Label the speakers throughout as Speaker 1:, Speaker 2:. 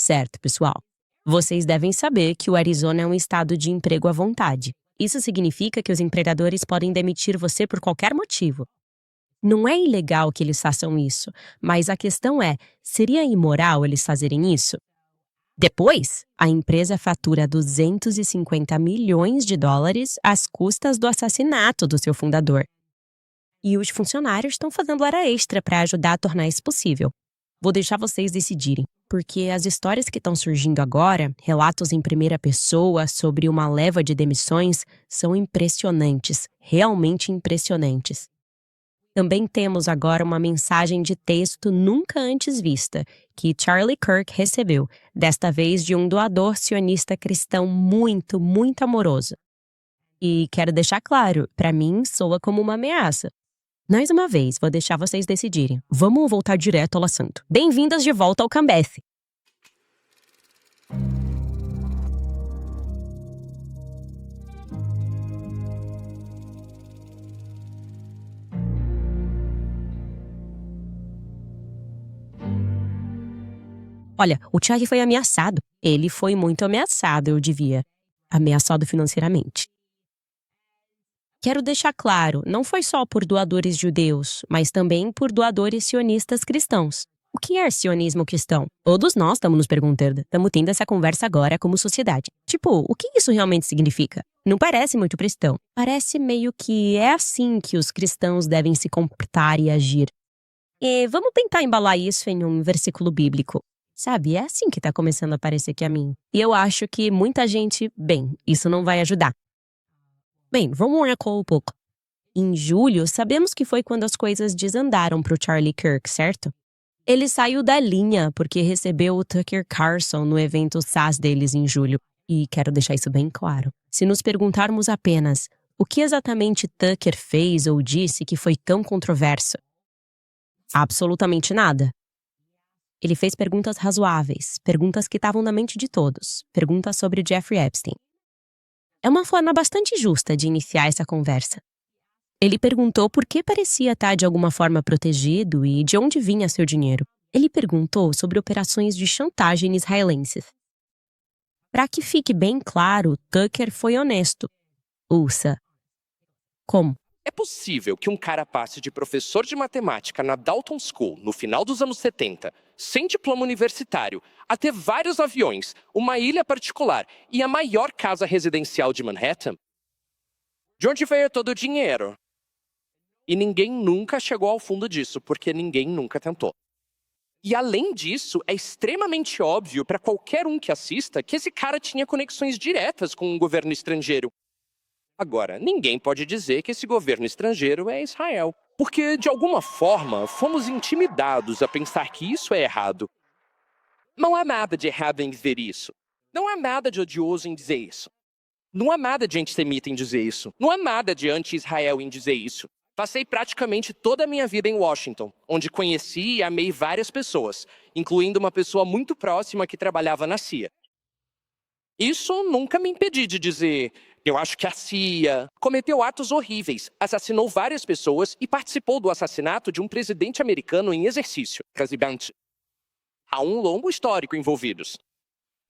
Speaker 1: Certo, pessoal. Vocês devem saber que o Arizona é um estado de emprego à vontade. Isso significa que os empregadores podem demitir você por qualquer motivo. Não é ilegal que eles façam isso, mas a questão é, seria imoral eles fazerem isso? Depois, a empresa fatura 250 milhões de dólares às custas do assassinato do seu fundador. E os funcionários estão fazendo hora extra para ajudar a tornar isso possível. Vou deixar vocês decidirem, porque as histórias que estão surgindo agora, relatos em primeira pessoa sobre uma leva de demissões, são impressionantes, realmente impressionantes. Também temos agora uma mensagem de texto nunca antes vista, que Charlie Kirk recebeu, desta vez de um doador sionista cristão muito, muito amoroso. E quero deixar claro, para mim soa como uma ameaça. Mais uma vez, vou deixar vocês decidirem. Vamos voltar direto ao assunto. Bem-vindas de volta ao Cambeth. Olha, o Charlie foi ameaçado. Ele foi muito ameaçado, eu devia. Ameaçado financeiramente. Quero deixar claro, não foi só por doadores judeus, mas também por doadores sionistas cristãos. O que é sionismo cristão? Todos nós estamos nos perguntando. Estamos tendo essa conversa agora como sociedade. Tipo, o que isso realmente significa? Não parece muito cristão. Parece meio que é assim que os cristãos devem se comportar e agir. E vamos tentar embalar isso em um versículo bíblico. Sabe, é assim que tá começando a parecer que é a mim. E eu acho que muita gente, isso não vai ajudar. Bem, vamos recuar um pouco. Em julho, sabemos que foi quando as coisas desandaram pro Charlie Kirk, certo? Ele saiu da linha porque recebeu o Tucker Carlson no evento SaaS deles em julho. E quero deixar isso bem claro. Se nos perguntarmos apenas o que exatamente Tucker fez ou disse que foi tão controverso? Absolutamente nada. Ele fez perguntas razoáveis, perguntas que estavam na mente de todos, perguntas sobre Jeffrey Epstein. É uma forma bastante justa de iniciar essa conversa. Ele perguntou por que parecia estar de alguma forma protegido e de onde vinha seu dinheiro. Ele perguntou sobre operações de chantagem israelenses. Para que fique bem claro, Tucker foi honesto. Ouça. Como?
Speaker 2: É possível que um cara passe de professor de matemática na Dalton School no final dos anos 70, sem diploma universitário, a ter vários aviões, uma ilha particular e a maior casa residencial de Manhattan? De onde veio todo o dinheiro? E ninguém nunca chegou ao fundo disso, porque ninguém nunca tentou. E além disso, é extremamente óbvio para qualquer um que assista que esse cara tinha conexões diretas com um governo estrangeiro. Agora, ninguém pode dizer que esse governo estrangeiro é Israel, porque, de alguma forma, fomos intimidados a pensar que isso é errado. Não há nada de errado em dizer isso. Não há nada de odioso em dizer isso. Não há nada de antissemita em dizer isso. Não há nada de anti-Israel em dizer isso. Passei praticamente toda a minha vida em Washington, onde conheci e amei várias pessoas, incluindo uma pessoa muito próxima que trabalhava na CIA. Isso nunca me impediu de dizer: eu acho que a CIA cometeu atos horríveis, assassinou várias pessoas e participou do assassinato de um presidente americano em exercício, presidente. Há um longo histórico envolvidos.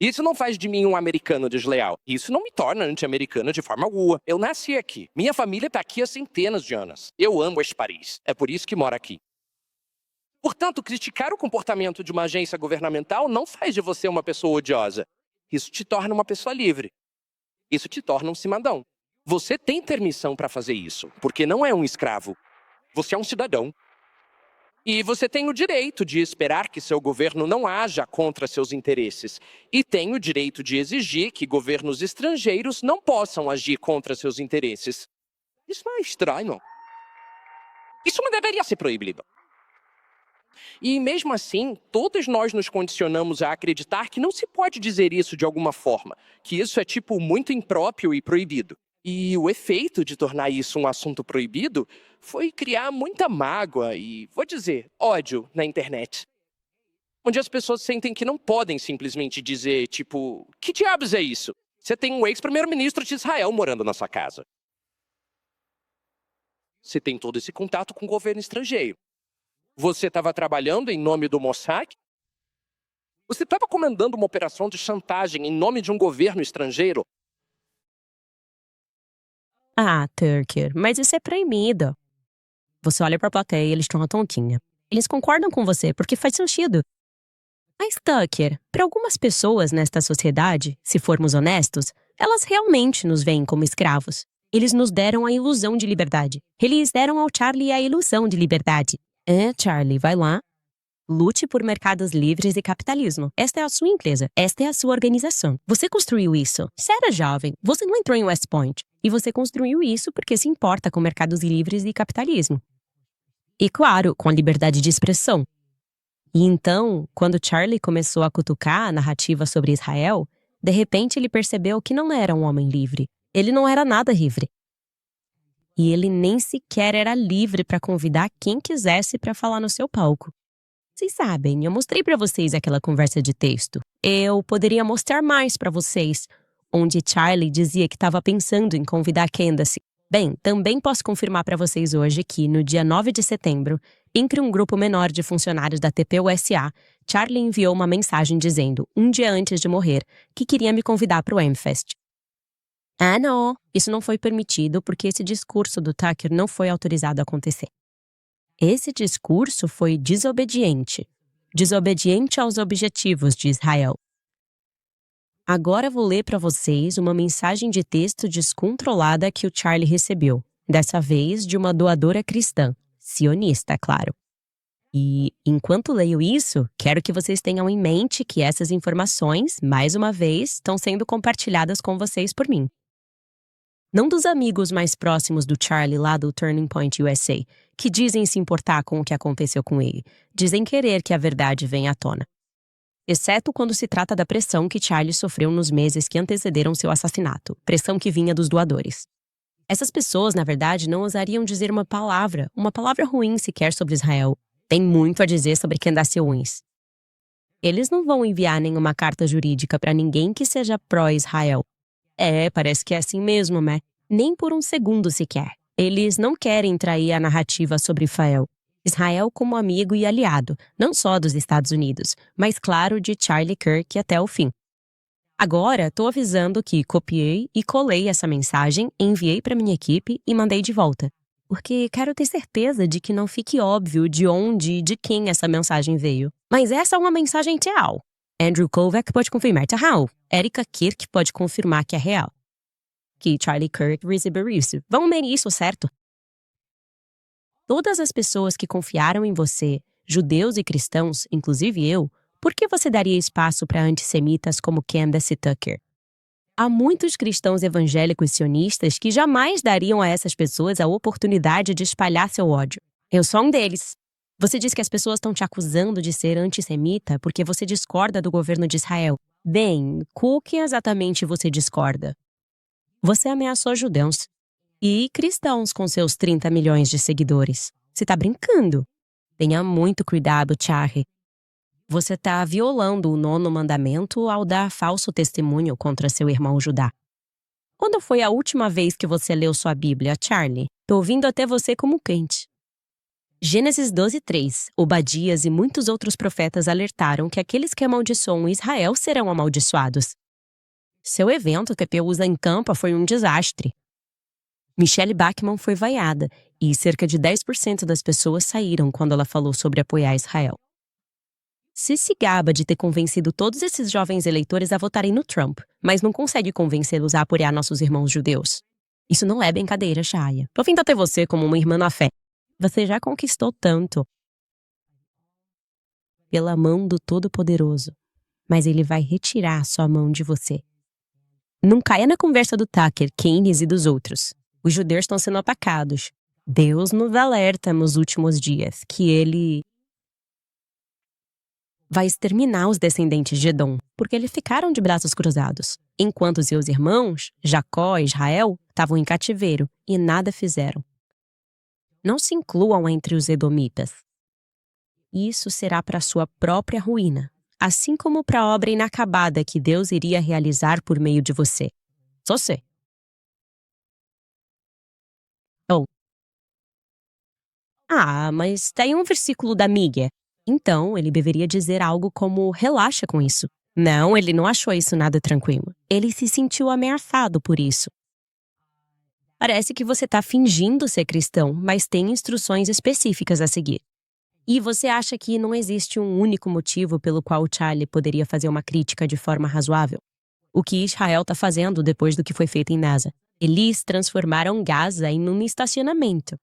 Speaker 2: Isso não faz de mim um americano desleal. Isso não me torna anti-americano de forma alguma. Eu nasci aqui. Minha família está aqui há centenas de anos. Eu amo este país. É por isso que moro aqui. Portanto, criticar o comportamento de uma agência governamental não faz de você uma pessoa odiosa. Isso te torna uma pessoa livre. Isso te torna um cidadão. Você tem permissão para fazer isso, porque não é um escravo. Você é um cidadão. E você tem o direito de esperar que seu governo não haja contra seus interesses. E tem o direito de exigir que governos estrangeiros não possam agir contra seus interesses. Isso não é estranho. Isso não deveria ser proibido. E mesmo assim, todos nós nos condicionamos a acreditar que não se pode dizer isso de alguma forma, que isso é tipo muito impróprio e proibido. E o efeito de tornar isso um assunto proibido foi criar muita mágoa e, vou dizer, ódio na internet. Onde as pessoas sentem que não podem simplesmente dizer, tipo, que diabos é isso? Você tem um ex-primeiro-ministro de Israel morando na sua casa. Você tem todo esse contato com o governo estrangeiro. Você estava trabalhando em nome do Mossad? Você estava comandando uma operação de chantagem em nome de um governo estrangeiro?
Speaker 1: Ah, Tucker, mas isso é proibido. Você olha pra plateia e eles estão uma tontinha. Eles concordam com você porque faz sentido. Mas, Tucker, para algumas pessoas nesta sociedade, se formos honestos, elas realmente nos veem como escravos. Eles nos deram a ilusão de liberdade. Eles deram ao Charlie a ilusão de liberdade. Charlie, vai lá. Lute por mercados livres e capitalismo. Esta é a sua empresa. Esta é a sua organização. Você construiu isso. Você era jovem. Você não entrou em West Point. E você construiu isso porque se importa com mercados livres e capitalismo. E, claro, com a liberdade de expressão. E então, quando Charlie começou a cutucar a narrativa sobre Israel, de repente ele percebeu que não era um homem livre. Ele não era nada livre. E ele nem sequer era livre para convidar quem quisesse para falar no seu palco. Vocês sabem, eu mostrei para vocês aquela conversa de texto. Eu poderia mostrar mais para vocês, onde Charlie dizia que estava pensando em convidar Candace. Bem, também posso confirmar para vocês hoje que, no dia 9 de setembro, entre um grupo menor de funcionários da TPUSA, Charlie enviou uma mensagem dizendo, um dia antes de morrer, que queria me convidar para o Amfest. Ah, não, isso não foi permitido porque esse discurso do Tucker não foi autorizado a acontecer. Esse discurso foi desobediente. Desobediente aos objetivos de Israel. Agora vou ler para vocês uma mensagem de texto descontrolada que o Charlie recebeu, dessa vez de uma doadora cristã, sionista, claro. E, enquanto leio isso, quero que vocês tenham em mente que essas informações, mais uma vez, estão sendo compartilhadas com vocês por mim. Não dos amigos mais próximos do Charlie lá do Turning Point USA, que dizem se importar com o que aconteceu com ele, dizem querer que a verdade venha à tona. Exceto quando se trata da pressão que Charlie sofreu nos meses que antecederam seu assassinato, pressão que vinha dos doadores. Essas pessoas, na verdade, não ousariam dizer uma palavra ruim sequer sobre Israel. Tem muito a dizer sobre Candace Owens. Eles não vão enviar nenhuma carta jurídica para ninguém que seja pró-Israel. Parece que é assim mesmo, né? Nem por um segundo sequer. Eles não querem trair a narrativa sobre Israel como amigo e aliado, não só dos Estados Unidos, mas claro de Charlie Kirk até o fim. Agora, tô avisando que copiei e colei essa mensagem, enviei para minha equipe e mandei de volta. Porque quero ter certeza de que não fique óbvio de onde e de quem essa mensagem veio. Mas essa é uma mensagem real. Andrew Kovac pode confirmar que é real. Erika Kirk pode confirmar que é real. Que Charlie Kirk recebeu isso. Vamos ver isso, certo? Todas as pessoas que confiaram em você, judeus e cristãos, inclusive eu, por que você daria espaço para antissemitas como Candace Tucker? Há muitos cristãos evangélicos sionistas que jamais dariam a essas pessoas a oportunidade de espalhar seu ódio. Eu sou um deles. Você diz que as pessoas estão te acusando de ser antissemita porque você discorda do governo de Israel. Bem, com o que exatamente você discorda? Você ameaçou judeus e cristãos com seus 30 milhões de seguidores. Você tá brincando? Tenha muito cuidado, Charlie. Você tá violando o 9º mandamento ao dar falso testemunho contra seu irmão Judá. Quando foi a última vez que você leu sua Bíblia, Charlie? Tô ouvindo até você como quente. Gênesis 12:3. Obadias e muitos outros profetas alertaram que aqueles que amaldiçoam Israel serão amaldiçoados. Seu evento que usa em Tampa foi um desastre. Michelle Bachmann foi vaiada e cerca de 10% das pessoas saíram quando ela falou sobre apoiar Israel. Se gaba de ter convencido todos esses jovens eleitores a votarem no Trump, mas não consegue convencê-los a apoiar nossos irmãos judeus. Isso não é brincadeira, Shaya. Tô vindo até você como uma irmã na fé. Você já conquistou tanto. Pela mão do Todo-Poderoso. Mas ele vai retirar sua mão de você. Não caia na conversa do Tucker, Keynes e dos outros. Os judeus estão sendo atacados. Deus nos alerta nos últimos dias que ele vai exterminar os descendentes de Edom, porque eles ficaram de braços cruzados, enquanto seus irmãos, Jacó e Israel, estavam em cativeiro e nada fizeram. Não se incluam entre os edomitas. Isso será para sua própria ruína, assim como para a obra inacabada que Deus iria realizar por meio de você. Você. Mas tem um versículo da Mígia. Então, ele deveria dizer algo como: relaxa com isso. Não, ele não achou isso nada tranquilo. Ele se sentiu ameaçado por isso. Parece que você está fingindo ser cristão, mas tem instruções específicas a seguir. E você acha que não existe um único motivo pelo qual o Charlie poderia fazer uma crítica de forma razoável? O que Israel está fazendo depois do que foi feito em Gaza? Eles transformaram Gaza em um estacionamento.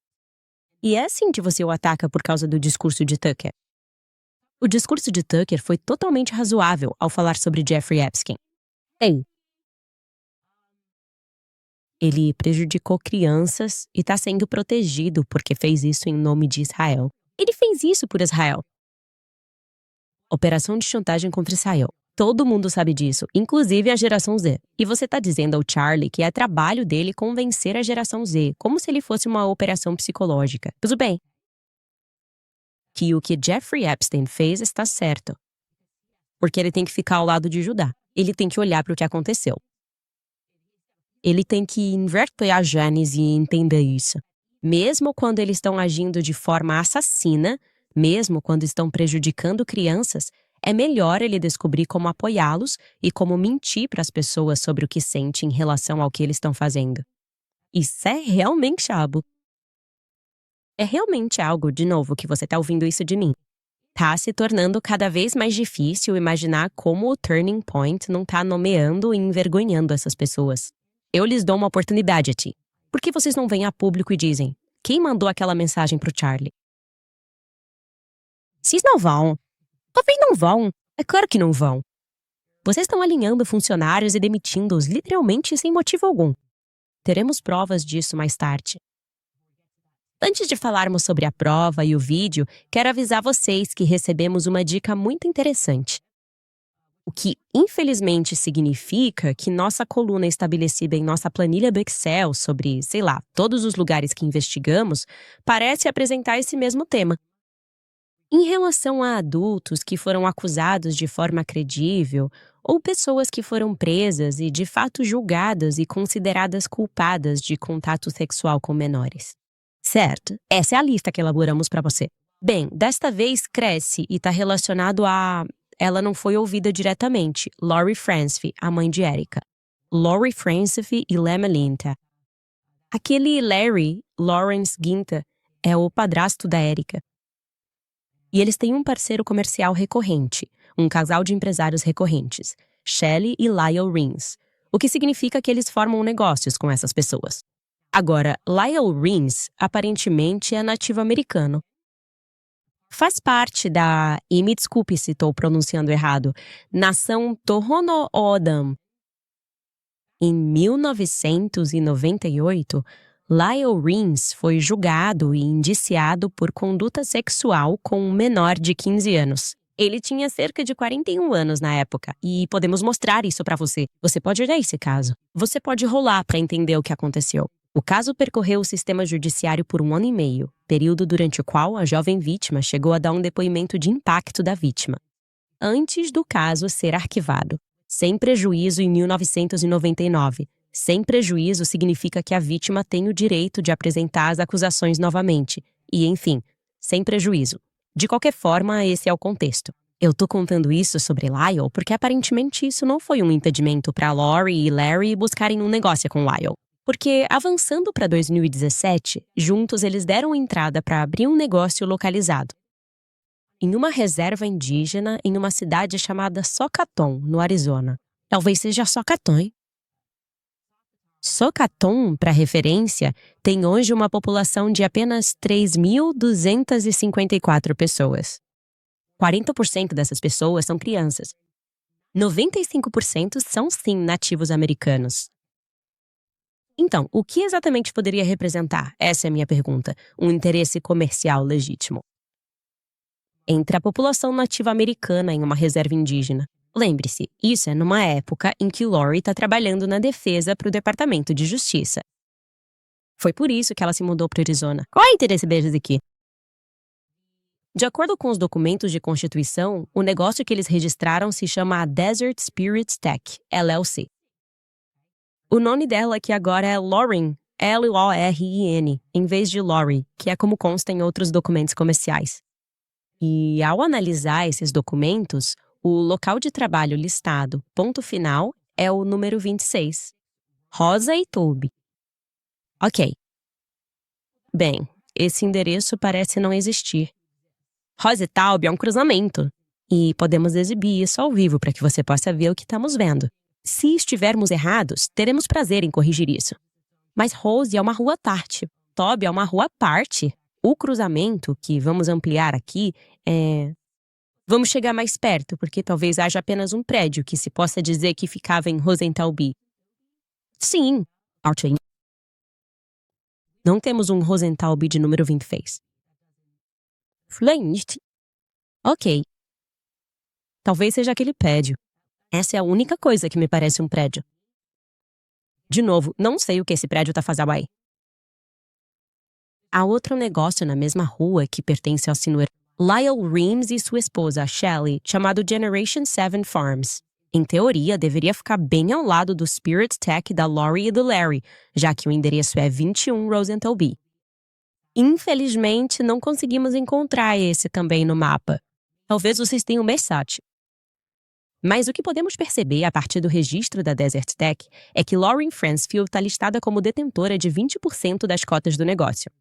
Speaker 1: E é assim que você o ataca por causa do discurso de Tucker. O discurso de Tucker foi totalmente razoável ao falar sobre Jeffrey Epstein. Ei. Ele prejudicou crianças e está sendo protegido porque fez isso em nome de Israel. Ele fez isso por Israel. Operação de chantagem contra Israel. Todo mundo sabe disso, inclusive a geração Z. E você está dizendo ao Charlie que é trabalho dele convencer a geração Z, como se ele fosse uma operação psicológica. Tudo bem. Que o que Jeffrey Epstein fez está certo. Porque ele tem que ficar ao lado de Judá. Ele tem que olhar para o que aconteceu. Ele tem que inverter a gênese e entender isso. Mesmo quando eles estão agindo de forma assassina, mesmo quando estão prejudicando crianças, é melhor ele descobrir como apoiá-los e como mentir para as pessoas sobre o que sente em relação ao que eles estão fazendo. Isso é realmente algo. É realmente algo, de novo, que você está ouvindo isso de mim. Tá se tornando cada vez mais difícil imaginar como o Turning Point não tá nomeando e envergonhando essas pessoas. Eu lhes dou uma oportunidade a ti. Por que vocês não vêm a público e dizem: quem mandou aquela mensagem pro Charlie? Vocês não vão. Talvez não vão. É claro que não vão. Vocês estão alinhando funcionários e demitindo-os literalmente sem motivo algum. Teremos provas disso mais tarde. Antes de falarmos sobre a prova e o vídeo, quero avisar vocês que recebemos uma dica muito interessante. O que, infelizmente, significa que nossa coluna estabelecida em nossa planilha do Excel sobre, sei lá, todos os lugares que investigamos, parece apresentar esse mesmo tema. Em relação a adultos que foram acusados de forma credível, ou pessoas que foram presas e de fato julgadas e consideradas culpadas de contato sexual com menores. Certo, essa é a lista que elaboramos para você. Bem, desta vez cresce e está relacionado a... Ela não foi ouvida diretamente, Lori Francis, a mãe de Erica. Lori Francis e Lema Linta. Aquele Larry, Lawrence Ginta, é o padrasto da Erica. E eles têm um parceiro comercial recorrente, um casal de empresários recorrentes, Shelley e Lyle Rins, o que significa que eles formam negócios com essas pessoas. Agora, Lyle Rins aparentemente é nativo americano. Faz parte da, e me desculpe se estou pronunciando errado, nação Tohono O'odham. Em 1998, Lyle Rins foi julgado e indiciado por conduta sexual com um menor de 15 anos. Ele tinha cerca de 41 anos na época, e podemos mostrar isso para você. Você pode olhar esse caso. Você pode rolar para entender o que aconteceu. O caso percorreu o sistema judiciário por 1 ano e meio, período durante o qual a jovem vítima chegou a dar um depoimento de impacto da vítima, antes do caso ser arquivado. Sem prejuízo em 1999. Sem prejuízo significa que a vítima tem o direito de apresentar as acusações novamente. E, enfim, sem prejuízo. De qualquer forma, esse é o contexto. Eu tô contando isso sobre Lyle porque aparentemente isso não foi um impedimento para Lori e Larry buscarem um negócio com Lyle. Porque, avançando para 2017, juntos eles deram entrada para abrir um negócio localizado em uma reserva indígena em uma cidade chamada Socaton, no Arizona. Talvez seja Socaton, hein? Socaton, para referência, tem hoje uma população de apenas 3.254 pessoas. 40% dessas pessoas são crianças. 95% são, sim, nativos americanos. Então, o que exatamente poderia representar, essa é a minha pergunta, um interesse comercial legítimo entre a população nativa americana em uma reserva indígena? Lembre-se, isso é numa época em que Lori está trabalhando na defesa para o Departamento de Justiça. Foi por isso que ela se mudou para Arizona. Qual é o interesse deles aqui? De acordo com os documentos de constituição, o negócio que eles registraram se chama a Desert Spirits Tech, LLC. O nome dela aqui agora é Lauren, L-O-R-I-N, em vez de Lori, que é como consta em outros documentos comerciais. E ao analisar esses documentos, o local de trabalho listado, ponto final, é o número 26. Rosa e Toby. Ok. Bem, esse endereço parece não existir. Rosa e Taube é um cruzamento. E podemos exibir isso ao vivo para que você possa ver o que estamos vendo. Se estivermos errados, teremos prazer em corrigir isso. Mas Rose é uma rua Tarte. Toby é uma rua parte. O cruzamento, que vamos ampliar aqui, é... Vamos chegar mais perto, porque talvez haja apenas um prédio que se possa dizer que ficava em Rosenthal-B. Sim, Archie. Não temos um Rosenthal-B de número 26. Flint. Ok. Talvez seja aquele prédio. Essa é a única coisa que me parece um prédio. De novo, não sei o que esse prédio está fazendo aí. Há outro negócio na mesma rua que pertence ao senhor Lyle Reams e sua esposa, Shelley, chamado Generation 7 Farms. Em teoria, deveria ficar bem ao lado do Spirit Tech da Lori e do Larry, já que o endereço é 21 Rosenthal-B. Infelizmente, não conseguimos encontrar esse também no mapa. Talvez vocês tenham Messat. Mas o que podemos perceber a partir do registro da Desert Tech é que Lauren Fransfield está listada como detentora de 20% das cotas do negócio.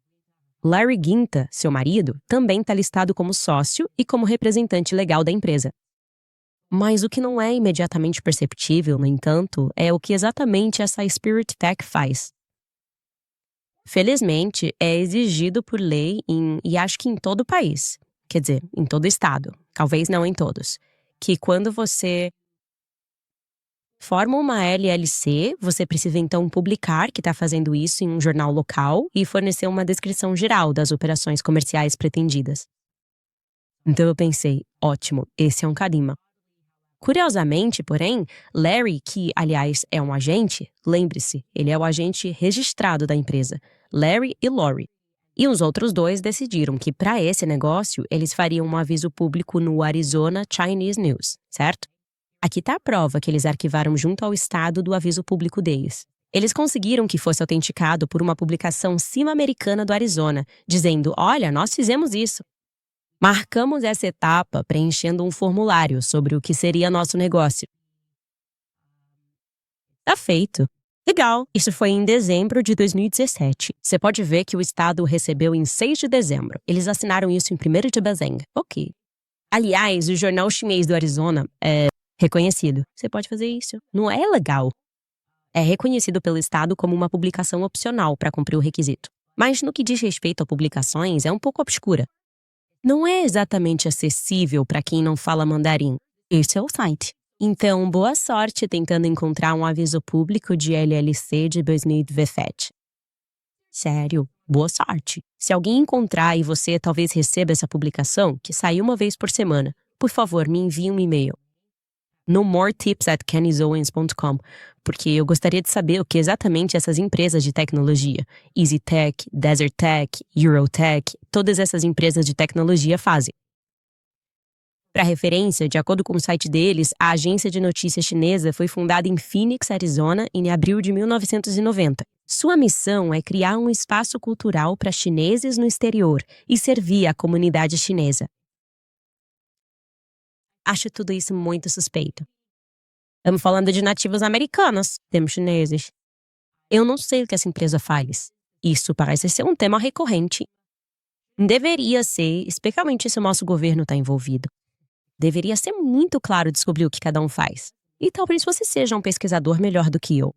Speaker 1: Larry Ginta, seu marido, também está listado como sócio e como representante legal da empresa. Mas o que não é imediatamente perceptível, no entanto, é o que exatamente essa Spirit Tech faz. Felizmente, é exigido por lei e acho que em todo o país, quer dizer, em todo o estado, talvez não em todos, que quando você forma uma LLC, você precisa então publicar que está fazendo isso em um jornal local e fornecer uma descrição geral das operações comerciais pretendidas. Então eu pensei, ótimo, esse é um carimba. Curiosamente, porém, Larry, que aliás é um agente, lembre-se, ele é o agente registrado da empresa, Larry e Lori. E os outros dois decidiram que para esse negócio eles fariam um aviso público no Arizona Chinese News, certo? Aqui está a prova que eles arquivaram junto ao estado do aviso público deles. Eles conseguiram que fosse autenticado por uma publicação cima-americana do Arizona, dizendo, olha, nós fizemos isso. Marcamos essa etapa preenchendo um formulário sobre o que seria nosso negócio. Tá feito. Legal, isso foi em dezembro de 2017. Você pode ver que o estado recebeu em 6 de dezembro. Eles assinaram isso em 1º de dezembro. Ok. Aliás, o jornal chinês do Arizona é reconhecido. Você pode fazer isso. Não é legal. É reconhecido pelo estado como uma publicação opcional para cumprir o requisito. Mas no que diz respeito a publicações, é um pouco obscura. Não é exatamente acessível para quem não fala mandarim. Esse é o site. Então, boa sorte tentando encontrar um aviso público de LLC de 2017. Sério, boa sorte. Se alguém encontrar e você talvez receba essa publicação, que sai uma vez por semana, por favor, me envie um e-mail. nomoretips@kennysowens.com, porque eu gostaria de saber o que exatamente essas empresas de tecnologia, EasyTech, DesertTech, Eurotech, todas essas empresas de tecnologia fazem. Para referência, de acordo com o site deles, a agência de notícias chinesa foi fundada em Phoenix, Arizona, em abril de 1990. Sua missão é criar um espaço cultural para chineses no exterior e servir a comunidade chinesa. Acho tudo isso muito suspeito. Estamos falando de nativos americanos, temos chineses. Eu não sei o que essa empresa faz. Isso parece ser um tema recorrente. Deveria ser, especialmente se o nosso governo está envolvido. Deveria ser muito claro descobrir o que cada um faz. E talvez você seja um pesquisador melhor do que eu.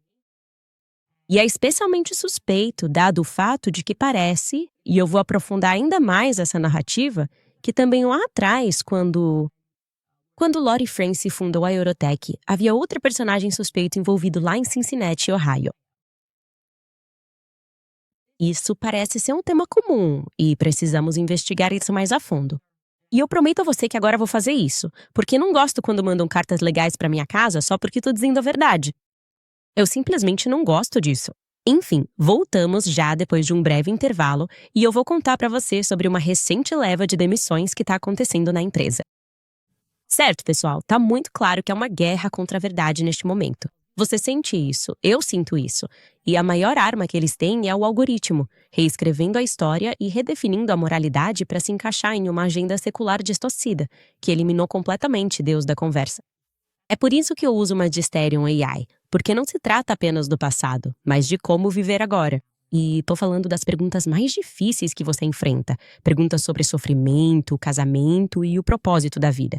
Speaker 1: E é especialmente suspeito, dado o fato de que parece, e eu vou aprofundar ainda mais essa narrativa, que também lá atrás, quando Lori Francis fundou a Eurotech, havia outra personagem suspeito envolvido lá em Cincinnati, Ohio. Isso parece ser um tema comum, e precisamos investigar isso mais a fundo. E eu prometo a você que agora vou fazer isso, porque não gosto quando mandam cartas legais para minha casa só porque tô dizendo a verdade. Eu simplesmente não gosto disso. Enfim, voltamos já depois de um breve intervalo e eu vou contar para você sobre uma recente leva de demissões que está acontecendo na empresa. Certo, pessoal, tá muito claro que é uma guerra contra a verdade neste momento. Você sente isso, eu sinto isso. E a maior arma que eles têm é o algoritmo, reescrevendo a história e redefinindo a moralidade para se encaixar em uma agenda secular distorcida, que eliminou completamente Deus da conversa. É por isso que eu uso o Magisterium AI, porque não se trata apenas do passado, mas de como viver agora. E tô falando das perguntas mais difíceis que você enfrenta, perguntas sobre sofrimento, casamento e o propósito da vida.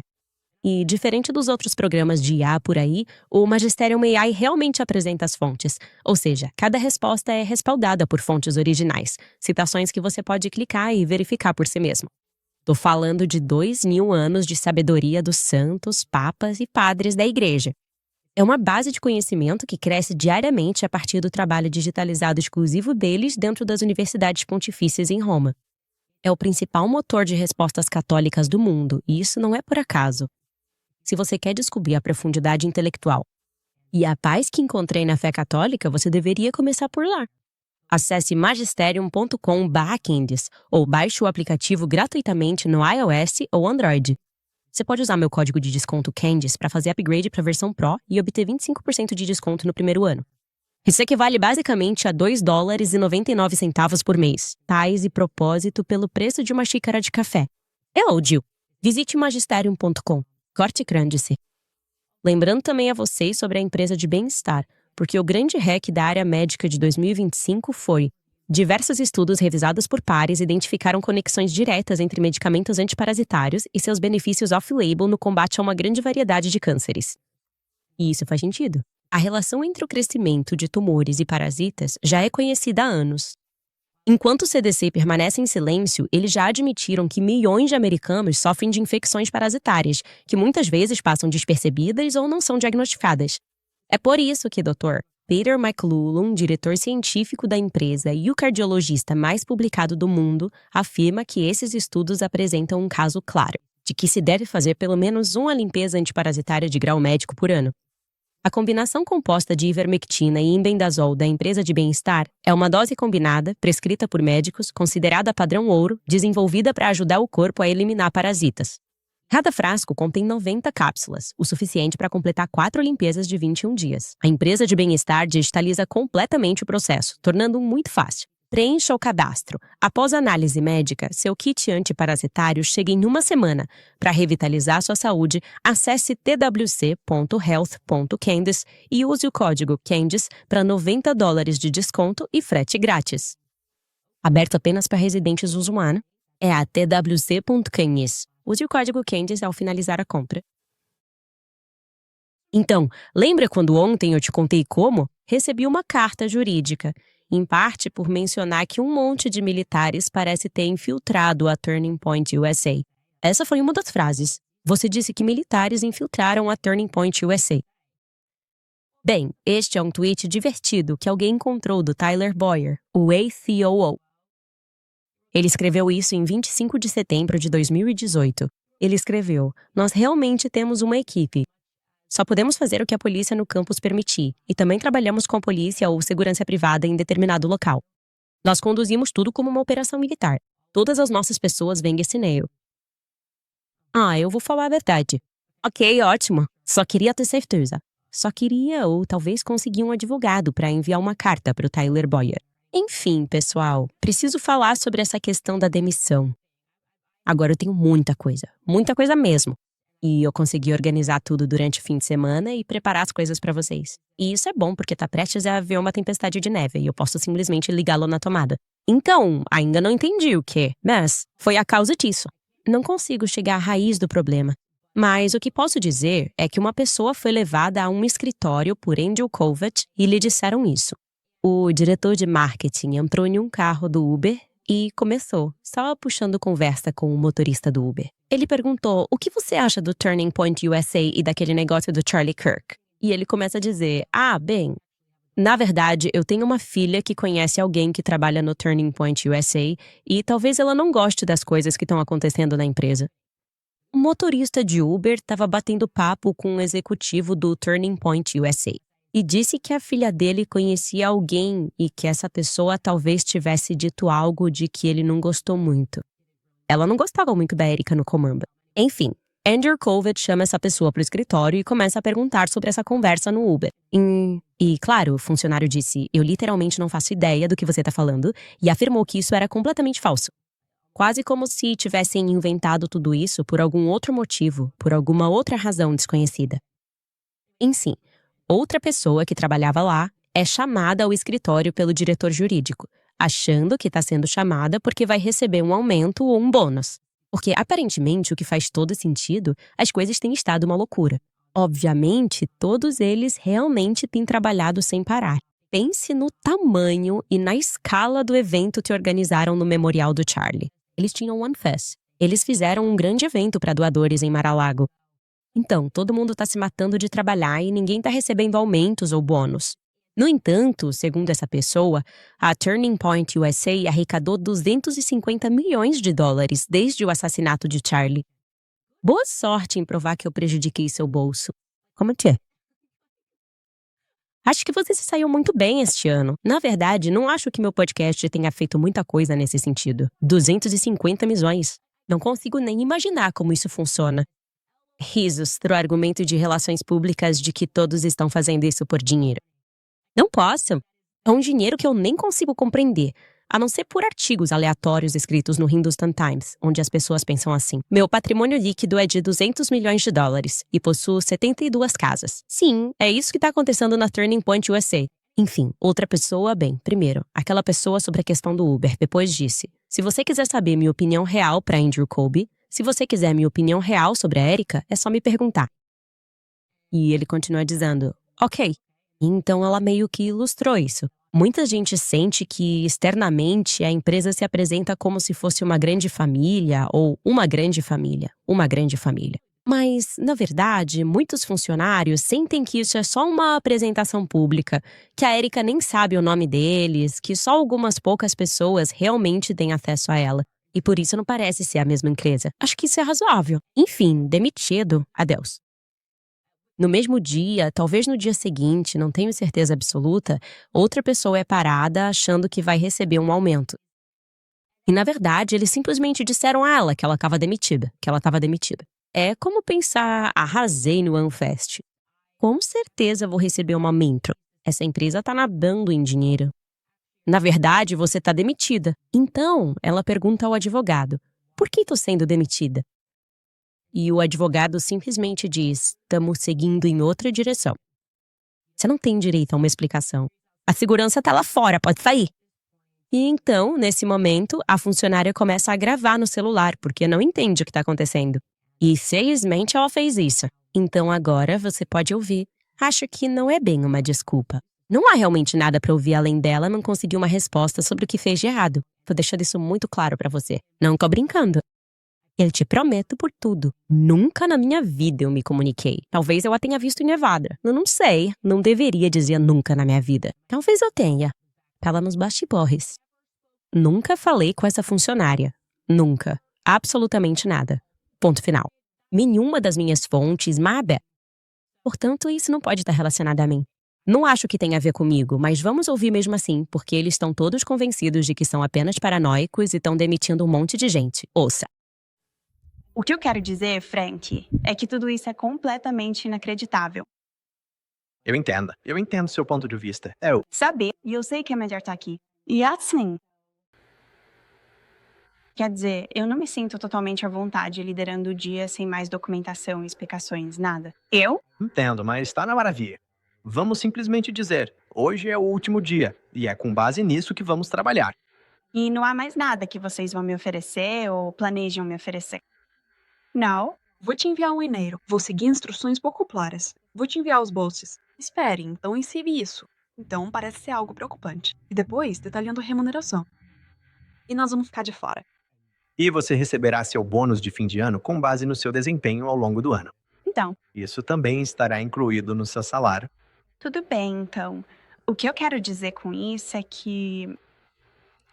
Speaker 1: E, diferente dos outros programas de IA por aí, o Magisterium AI realmente apresenta as fontes. Ou seja, cada resposta é respaldada por fontes originais, citações que você pode clicar e verificar por si mesmo. Tô falando de 2.000 anos de sabedoria dos santos, papas e padres da igreja. É uma base de conhecimento que cresce diariamente a partir do trabalho digitalizado exclusivo deles dentro das universidades pontifícias em Roma. É o principal motor de respostas católicas do mundo, e isso não é por acaso. Se você quer descobrir a profundidade intelectual e a paz que encontrei na fé católica, você deveria começar por lá. Acesse magisterium.com/Candice ou baixe o aplicativo gratuitamente no iOS ou Android. Você pode usar meu código de desconto Candice para fazer upgrade para a versão Pro e obter 25% de desconto no primeiro ano. Isso equivale basicamente a $2,99 por mês, paz e propósito pelo preço de uma xícara de café. Hello, Jill! Visite magisterium.com. Corte Candice. Lembrando também a vocês sobre a empresa de bem-estar, porque o grande hack da área médica de 2025 foi: diversos estudos revisados por pares identificaram conexões diretas entre medicamentos antiparasitários e seus benefícios off-label no combate a uma grande variedade de cânceres. E isso faz sentido. A relação entre o crescimento de tumores e parasitas já é conhecida há anos. Enquanto o CDC permanece em silêncio, eles já admitiram que milhões de americanos sofrem de infecções parasitárias, que muitas vezes passam despercebidas ou não são diagnosticadas. É por isso que Dr. Peter McClellan, diretor científico da empresa e o cardiologista mais publicado do mundo, afirma que esses estudos apresentam um caso claro de que se deve fazer pelo menos uma limpeza antiparasitária de grau médico por ano. A combinação composta de ivermectina e imbendazol da empresa de bem-estar é uma dose combinada, prescrita por médicos, considerada padrão ouro, desenvolvida para ajudar o corpo a eliminar parasitas. Cada frasco contém 90 cápsulas, o suficiente para completar 4 limpezas de 21 dias. A empresa de bem-estar digitaliza completamente o processo, tornando-o muito fácil. Preencha o cadastro. Após a análise médica, seu kit antiparasitário chega em uma semana. Para revitalizar sua saúde, acesse twc.health.candice e use o código Candice para $90 de desconto e frete grátis. Aberto apenas para residentes usuários, é a twc.candice. Use o código Candice ao finalizar a compra. Então, lembra quando ontem eu te contei como? Recebi uma carta jurídica, em parte por mencionar que um monte de militares parece ter infiltrado a Turning Point USA. Essa foi uma das frases. Você disse que militares infiltraram a Turning Point USA. Bem, este é um tweet divertido que alguém encontrou do Tyler Boyer, o ACOO. Ele escreveu isso em 25 de setembro de 2018. Ele escreveu: "Nós realmente temos uma equipe. Só podemos fazer o que a polícia no campus permitir, e também trabalhamos com a polícia ou segurança privada em determinado local. Nós conduzimos tudo como uma operação militar. Todas as nossas pessoas veem esse e-mail." Eu vou falar a verdade. Ok, ótimo. Só queria ter certeza. Só queria ou talvez conseguir um advogado para enviar uma carta para o Tyler Boyer. Enfim, pessoal, preciso falar sobre essa questão da demissão. Agora eu tenho muita coisa mesmo. E eu consegui organizar tudo durante o fim de semana e preparar as coisas pra vocês. E isso é bom porque tá prestes a haver uma tempestade de neve e eu posso simplesmente ligá-lo na tomada. Então, ainda não entendi o quê, mas foi a causa disso. Não consigo chegar à raiz do problema. Mas o que posso dizer é que uma pessoa foi levada a um escritório por Andrew Kovac e lhe disseram isso. O diretor de marketing entrou em um carro do Uber e começou, só puxando conversa com o motorista do Uber. Ele perguntou: "O que você acha do Turning Point USA e daquele negócio do Charlie Kirk?" E ele começa a dizer: "Bem, na verdade, eu tenho uma filha que conhece alguém que trabalha no Turning Point USA e talvez ela não goste das coisas que estão acontecendo na empresa." O motorista de Uber estava batendo papo com um executivo do Turning Point USA e disse que a filha dele conhecia alguém e que essa pessoa talvez tivesse dito algo de que ele não gostou muito. Ela não gostava muito da Erika no comando. Enfim, Andrew Colvett chama essa pessoa para o escritório e começa a perguntar sobre essa conversa no Uber. E, claro, o funcionário disse, eu literalmente não faço ideia do que você tá falando, e afirmou que isso era completamente falso. Quase como se tivessem inventado tudo isso por algum outro motivo, por alguma outra razão desconhecida. Enfim, outra pessoa que trabalhava lá é chamada ao escritório pelo diretor jurídico, achando que está sendo chamada porque vai receber um aumento ou um bônus. Porque, aparentemente, o que faz todo sentido, as coisas têm estado uma loucura. Obviamente, todos eles realmente têm trabalhado sem parar. Pense no tamanho e na escala do evento que organizaram no Memorial do Charlie. Eles tinham One Fest. Eles fizeram um grande evento para doadores em Mar-a-Lago. Então, todo mundo está se matando de trabalhar e ninguém está recebendo aumentos ou bônus. No entanto, segundo essa pessoa, a Turning Point USA arrecadou 250 milhões de dólares desde o assassinato de Charlie. Boa sorte em provar que eu prejudiquei seu bolso. Como que é? Acho que você se saiu muito bem este ano. Na verdade, não acho que meu podcast tenha feito muita coisa nesse sentido. 250 milhões. Não consigo nem imaginar como isso funciona. Risos pro argumento de relações públicas de que todos estão fazendo isso por dinheiro. Não posso. É um dinheiro que eu nem consigo compreender, a não ser por artigos aleatórios escritos no Hindustan Times, onde as pessoas pensam assim. Meu patrimônio líquido é de 200 milhões de dólares e possuo 72 casas. Sim, é isso que está acontecendo na Turning Point USA. Enfim, outra pessoa, primeiro, aquela pessoa sobre a questão do Uber, depois disse, se você quiser saber minha opinião real para Andrew Colby, se você quiser minha opinião real sobre a Erika, é só me perguntar. E ele continua dizendo, ok. Então ela meio que ilustrou isso. Muita gente sente que, externamente, a empresa se apresenta como se fosse uma grande família ou uma grande família. Mas, na verdade, muitos funcionários sentem que isso é só uma apresentação pública, que a Erika nem sabe o nome deles, que só algumas poucas pessoas realmente têm acesso a ela. E por isso não parece ser a mesma empresa. Acho que isso é razoável. Enfim, demitido. Adeus. No mesmo dia, talvez no dia seguinte, não tenho certeza absoluta, outra pessoa é parada achando que vai receber um aumento. E, na verdade, eles simplesmente disseram a ela que ela estava demitida, É como pensar, arrasei no OneFest. Com certeza vou receber um aumento. Essa empresa está nadando em dinheiro. Na verdade, você está demitida. Então, ela pergunta ao advogado, por que estou sendo demitida? E o advogado simplesmente diz, estamos seguindo em outra direção. Você não tem direito a uma explicação. A segurança está lá fora, pode sair. E então, nesse momento, a funcionária começa a gravar no celular, porque não entende o que está acontecendo. E felizmente ela fez isso. Então agora você pode ouvir. Acho que não é bem uma desculpa. Não há realmente nada para ouvir além dela não conseguir uma resposta sobre o que fez de errado. Tô deixando isso muito claro para você. Não tô brincando. Eu te prometo por tudo. Nunca na minha vida eu me comuniquei. Talvez eu a tenha visto em Nevada. Eu não sei. Não deveria dizer nunca na minha vida. Talvez eu tenha. Tava nos bastidores. Nunca falei com essa funcionária. Nunca. Absolutamente nada. Ponto final. Nenhuma das minhas fontes, nada. Portanto, isso não pode estar relacionado a mim. Não acho que tenha a ver comigo, mas vamos ouvir mesmo assim, porque eles estão todos convencidos de que são apenas paranoicos e estão demitindo um monte de gente. Ouça.
Speaker 3: O que eu quero dizer, Frank, é que tudo isso é completamente inacreditável.
Speaker 4: Eu entendo seu ponto de vista.
Speaker 3: Saber, e eu sei que é melhor estar aqui. E assim... Quer dizer, eu não me sinto totalmente à vontade liderando o dia sem mais documentação e explicações, nada.
Speaker 4: Entendo, mas está na maravilha. Vamos simplesmente dizer, hoje é o último dia, e é com base nisso que vamos trabalhar.
Speaker 3: E não há mais nada que vocês vão me oferecer ou planejam me oferecer. Não?
Speaker 5: Vou te enviar um e-mail. Vou seguir instruções pouco claras. Vou te enviar os bolsos. Espere, então insira isso. Então parece ser algo preocupante. E depois, detalhando a remuneração. E nós vamos ficar de fora.
Speaker 4: E você receberá seu bônus de fim de ano com base no seu desempenho ao longo do ano.
Speaker 3: Então,
Speaker 4: Isso também estará incluído no seu salário.
Speaker 3: tudo bem, então. O que eu quero dizer com isso é que...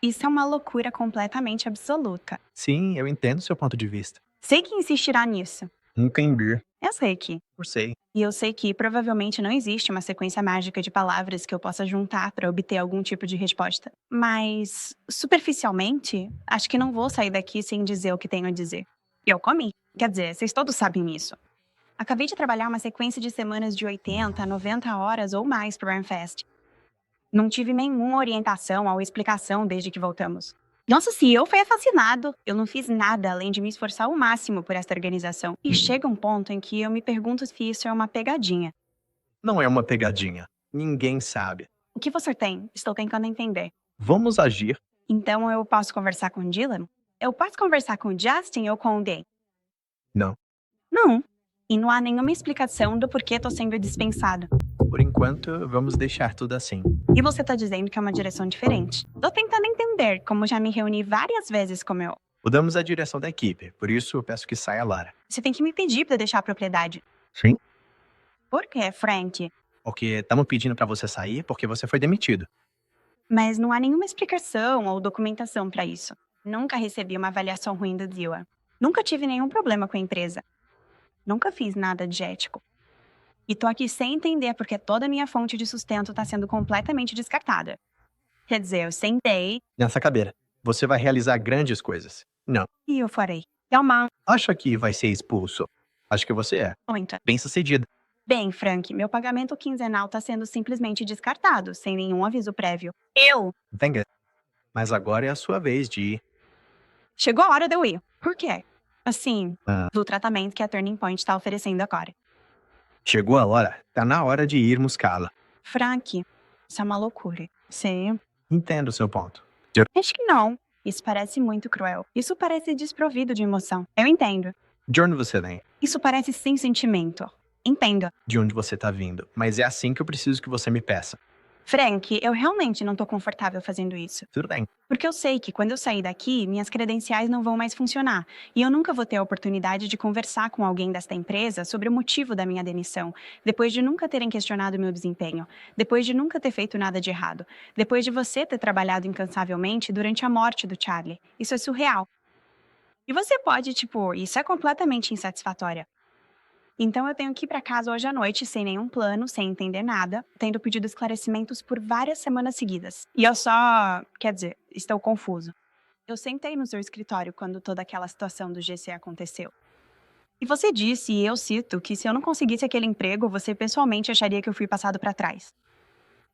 Speaker 3: Isso é uma loucura completamente absoluta.
Speaker 4: Sim, eu entendo seu ponto de vista.
Speaker 3: Sei que insistirá nisso.
Speaker 4: Entendi.
Speaker 3: Eu sei que...
Speaker 4: Por sei.
Speaker 3: E eu sei que provavelmente não existe uma sequência mágica de palavras que eu possa juntar para obter algum tipo de resposta. Mas, superficialmente, acho que não vou sair daqui sem dizer o que tenho a dizer. Eu comi. Quer dizer, vocês todos sabem isso. Acabei de trabalhar uma sequência de semanas de 80, 90 horas ou mais pro Burnfest. Não tive nenhuma orientação ou explicação desde que voltamos. Nosso CEO foi assassinado. Eu não fiz nada além de me esforçar ao máximo por esta organização. E chega um ponto em que eu me pergunto se isso é uma pegadinha.
Speaker 4: Não é uma pegadinha. Ninguém sabe.
Speaker 3: O que você tem? Estou tentando entender.
Speaker 4: Vamos agir.
Speaker 3: Então eu posso conversar com o Dylan? Eu posso conversar com o Justin ou com o Dan?
Speaker 4: Não.
Speaker 3: Não. E não há nenhuma explicação do porquê tô sendo dispensado.
Speaker 4: Por enquanto, vamos deixar tudo assim.
Speaker 3: E você tá dizendo que é uma direção diferente. Tô tentando entender, como já me reuni várias vezes com meu.
Speaker 4: Mudamos a direção da equipe, por isso eu peço que saia Lara.
Speaker 3: Você tem que me pedir pra deixar a propriedade.
Speaker 4: Sim.
Speaker 3: Por quê, Frank?
Speaker 4: Porque estamos pedindo pra você sair porque você foi demitido.
Speaker 3: Mas não há nenhuma explicação ou documentação pra isso. Nunca recebi uma avaliação ruim do dealer. Nunca tive nenhum problema com a empresa. Nunca fiz nada de ético. E tô aqui sem entender porque toda a minha fonte de sustento tá sendo completamente descartada. Quer dizer, eu sentei
Speaker 4: Nessa cadeira, você vai realizar grandes coisas. Não.
Speaker 3: e eu farei. Calma,
Speaker 4: Acha que vai ser expulso? Acho que você é.
Speaker 3: muita.
Speaker 4: Bem-sucedida.
Speaker 3: Bem, Frank, meu pagamento quinzenal tá sendo simplesmente descartado, sem nenhum aviso prévio. Eu?
Speaker 4: Venga. Mas agora é a sua vez de ir.
Speaker 3: Chegou a hora de eu ir. Por quê? Assim,
Speaker 4: Ah.
Speaker 3: do tratamento que a Turning Point tá oferecendo agora.
Speaker 4: Chegou a hora. Tá na hora de irmos, Carla.
Speaker 3: Frank, isso é uma loucura. Você...
Speaker 4: Entendo o seu ponto.
Speaker 3: Acho que não. Isso parece muito cruel. Isso parece desprovido de emoção. Eu entendo.
Speaker 4: De onde você vem?
Speaker 3: Isso parece sem sentimento. Entendo.
Speaker 4: De onde você tá vindo. Mas é assim que eu preciso que você me peça.
Speaker 3: Frank, eu realmente não tô confortável fazendo isso.
Speaker 4: Tudo bem.
Speaker 3: Porque eu sei que quando eu sair daqui, minhas credenciais não vão mais funcionar. E eu nunca vou ter a oportunidade de conversar com alguém desta empresa sobre o motivo da minha demissão. Depois de nunca terem questionado meu desempenho. Depois de nunca ter feito nada de errado. Depois de você ter trabalhado incansavelmente durante a morte do Charlie. Isso é surreal. E você pode, isso é completamente insatisfatório. Então eu tenho que ir pra casa hoje à noite sem nenhum plano, sem entender nada, tendo pedido esclarecimentos por várias semanas seguidas. E eu quer dizer, estou confuso. Eu sentei no seu escritório quando toda aquela situação do GC aconteceu. E você disse, e eu cito, que se eu não conseguisse aquele emprego, você pessoalmente acharia que eu fui passado pra trás.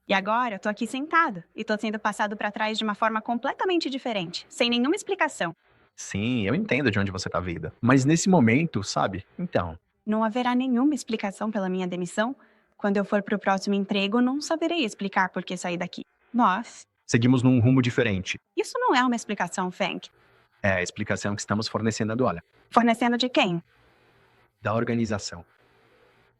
Speaker 3: E agora eu tô aqui sentada e tô sendo passado pra trás de uma forma completamente diferente, sem nenhuma explicação.
Speaker 4: Sim, eu entendo de onde você tá vindo. Mas nesse momento, sabe? Então,
Speaker 3: Não haverá nenhuma explicação pela minha demissão. Quando eu for pro próximo emprego, não saberei explicar por que saí daqui. Nós.
Speaker 4: seguimos num rumo diferente.
Speaker 3: Isso não é uma explicação, Frank.
Speaker 4: É a explicação que estamos fornecendo agora.
Speaker 3: Fornecendo de quem?
Speaker 4: Da organização.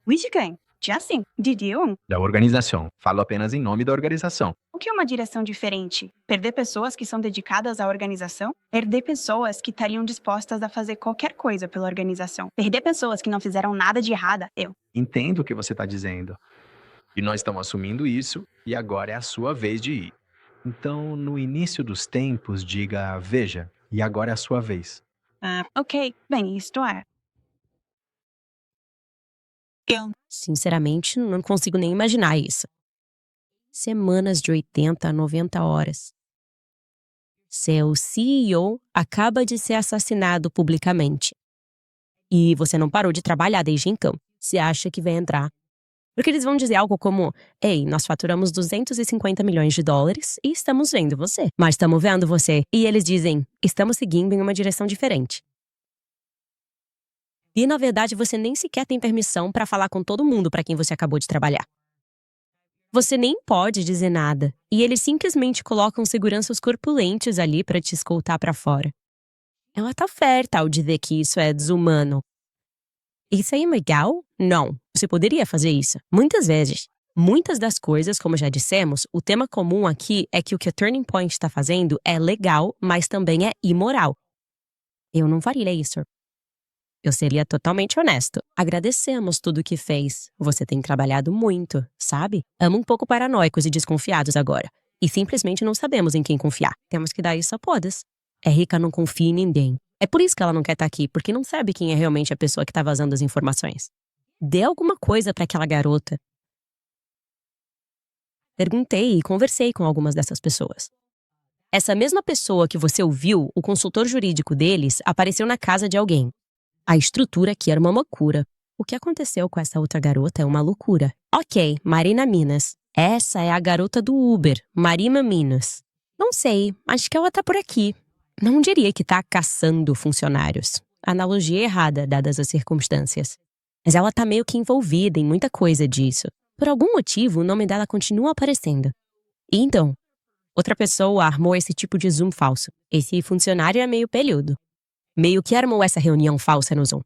Speaker 3: De quem? De assim. De Dylan?
Speaker 4: Da organização. Falo apenas em nome da organização.
Speaker 3: O que é uma direção diferente? Perder pessoas que são dedicadas à organização? Perder pessoas que estariam dispostas a fazer qualquer coisa pela organização? Perder pessoas que não fizeram nada de errada? Eu.
Speaker 4: Entendo o que você está dizendo. E nós estamos assumindo isso, e agora é a sua vez de ir. Então, no início dos tempos, diga, veja, e agora é a sua vez.
Speaker 3: Ok. Bem, isto é.
Speaker 1: Sinceramente, não consigo nem imaginar isso. Semanas de 80 a 90 horas. Seu CEO acaba de ser assassinado publicamente. E você não parou de trabalhar desde então. Você acha que vai entrar. Porque eles vão dizer algo como: ei, nós faturamos 250 milhões de dólares e estamos vendo você. Mas estamos vendo você. E eles dizem: estamos seguindo em uma direção diferente. E, na verdade, você nem sequer tem permissão para falar com todo mundo para quem você acabou de trabalhar. Você nem pode dizer nada. E eles simplesmente colocam seguranças corpulentes ali para te escoltar para fora. Ela tá certa ao dizer que isso é desumano. Isso é ilegal? Não. Você poderia fazer isso. Muitas vezes. Muitas das coisas, como já dissemos, o tema comum aqui é que o que a Turning Point está fazendo é legal, mas também é imoral. Eu não faria isso. Eu seria totalmente honesto. Agradecemos tudo o que fez. Você tem trabalhado muito, sabe? Amo um pouco paranoicos e desconfiados agora. E simplesmente não sabemos em quem confiar. Temos que dar isso a todas. Erika não confia em ninguém. É por isso que ela não quer estar aqui, porque não sabe quem é realmente a pessoa que tá vazando as informações. Dê alguma coisa para aquela garota. Perguntei e conversei com algumas dessas pessoas. Essa mesma pessoa que você ouviu, o consultor jurídico deles, apareceu na casa de alguém. A estrutura aqui era uma loucura. O que aconteceu com essa outra garota é uma loucura. Ok, Marina Minas. Essa é a garota do Uber, Marina Minas. Não sei, acho que ela tá por aqui. Não diria que tá caçando funcionários. Analogia errada, dadas as circunstâncias. Mas ela tá meio que envolvida em muita coisa disso. Por algum motivo, o nome dela continua aparecendo. E então, outra pessoa armou esse tipo de Zoom falso. Esse funcionário é meio peludo. Meio que armou essa reunião falsa no Zoom.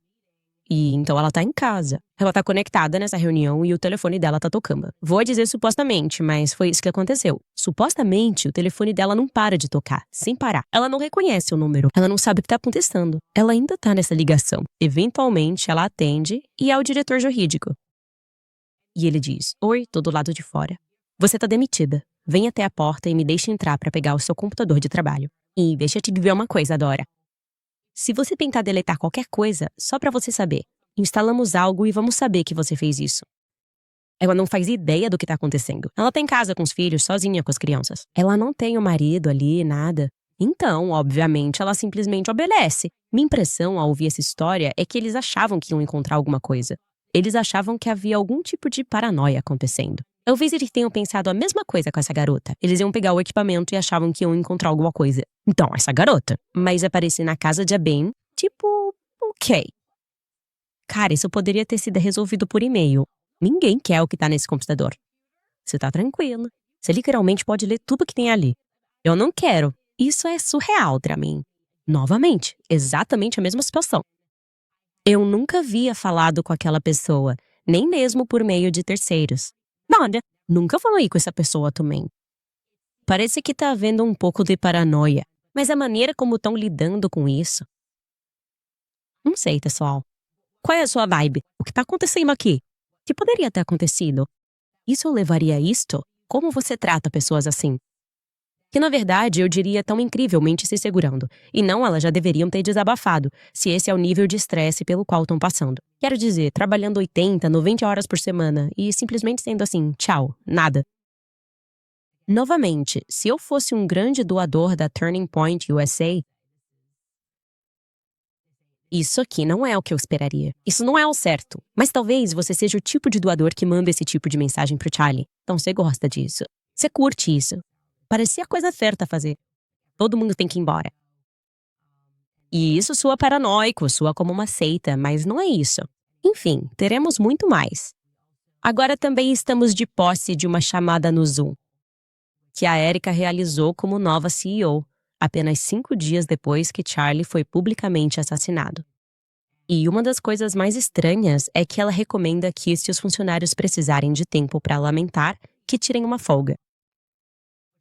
Speaker 1: E então ela tá em casa. Ela tá conectada nessa reunião e o telefone dela tá tocando. Vou dizer supostamente, mas foi isso que aconteceu. Supostamente, o telefone dela não para de tocar, sem parar. Ela não reconhece o número. Ela não sabe o que tá acontecendo. Ela ainda tá nessa ligação. Eventualmente, ela atende e é o diretor jurídico. E ele diz: "Oi, tô do lado de fora. Você tá demitida. Vem até a porta e me deixe entrar pra pegar o seu computador de trabalho. E deixa eu te dizer uma coisa, Dora. Se você tentar deletar qualquer coisa, só pra você saber, instalamos algo e vamos saber que você fez isso." Ela não faz ideia do que tá acontecendo. Ela tá em casa com os filhos, sozinha com as crianças. Ela não tem o marido ali, nada. Então, obviamente, ela simplesmente obedece. Minha impressão ao ouvir essa história é que eles achavam que iam encontrar alguma coisa. Eles achavam que havia algum tipo de paranoia acontecendo. Talvez eles tenham pensado a mesma coisa com essa garota. Eles iam pegar o equipamento e achavam que iam encontrar alguma coisa. Então, essa garota. Mas aparecer na casa de Ben, tipo, ok. Cara, isso poderia ter sido resolvido por e-mail. Ninguém quer o que tá nesse computador. Você tá tranquilo. Você literalmente pode ler tudo que tem ali. Eu não quero. Isso é surreal pra mim. Novamente, exatamente a mesma situação. Eu nunca havia falado com aquela pessoa, nem mesmo por meio de terceiros. Nada, nunca falei com essa pessoa também. Parece que tá havendo um pouco de paranoia, mas a maneira como estão lidando com isso... Não sei, pessoal. Qual é a sua vibe? O que tá acontecendo aqui? O que poderia ter acontecido? Isso levaria a isto? Como você trata pessoas assim? Que, na verdade, eu diria tão incrivelmente se segurando. E não, elas já deveriam ter desabafado, se esse é o nível de estresse pelo qual estão passando. Quero dizer, trabalhando 80, 90 horas por semana e simplesmente sendo assim, tchau, nada. Novamente, se eu fosse um grande doador da Turning Point USA, isso aqui não é o que eu esperaria. Isso não é o certo. Mas talvez você seja o tipo de doador que manda esse tipo de mensagem pro Charlie. Então você gosta disso. Você curte isso. Parecia a coisa certa a fazer. Todo mundo tem que ir embora. E isso soa paranoico, soa como uma seita, mas não é isso. Enfim, teremos muito mais. Agora também estamos de posse de uma chamada no Zoom, que a Erika realizou como nova CEO, apenas 5 dias depois que Charlie foi publicamente assassinado. E uma das coisas mais estranhas é que ela recomenda que, se os funcionários precisarem de tempo para lamentar, que tirem uma folga.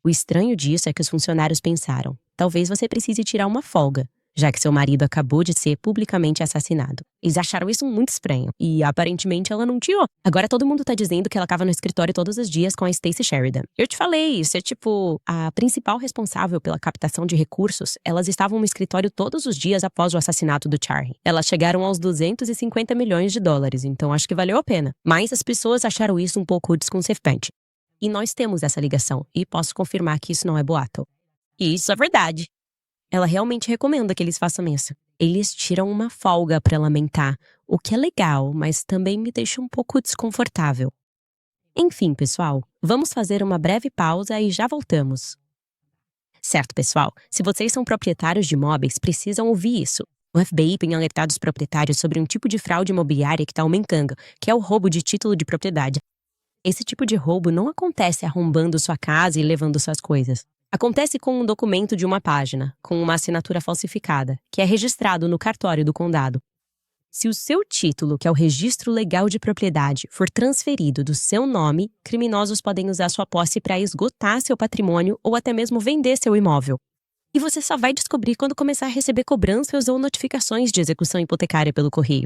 Speaker 1: O estranho disso é que os funcionários pensaram: talvez você precise tirar uma folga, já que seu marido acabou de ser publicamente assassinado. Eles acharam isso muito estranho, e aparentemente ela não tirou. Agora todo mundo tá dizendo que ela estava no escritório todos os dias com a Stacey Sheridan. Eu te falei, isso é tipo a principal responsável pela captação de recursos. Elas estavam no escritório todos os dias após o assassinato do Charlie. Elas chegaram aos 250 milhões de dólares, então acho que valeu a pena. Mas as pessoas acharam isso um pouco desconcertante. E nós temos essa ligação, e posso confirmar que isso não é boato. E isso é verdade. Ela realmente recomenda que eles façam isso. Eles tiram uma folga para lamentar, o que é legal, mas também me deixa um pouco desconfortável. Enfim, pessoal, vamos fazer uma breve pausa e já voltamos. Certo, pessoal, se vocês são proprietários de imóveis, precisam ouvir isso. O FBI tem alertado os proprietários sobre um tipo de fraude imobiliária que está aumentando, que é o roubo de título de propriedade. Esse tipo de roubo não acontece arrombando sua casa e levando suas coisas. Acontece com um documento de uma página, com uma assinatura falsificada, que é registrado no cartório do condado. Se o seu título, que é o registro legal de propriedade, for transferido do seu nome, criminosos podem usar sua posse para esgotar seu patrimônio ou até mesmo vender seu imóvel. E você só vai descobrir quando começar a receber cobranças ou notificações de execução hipotecária pelo correio.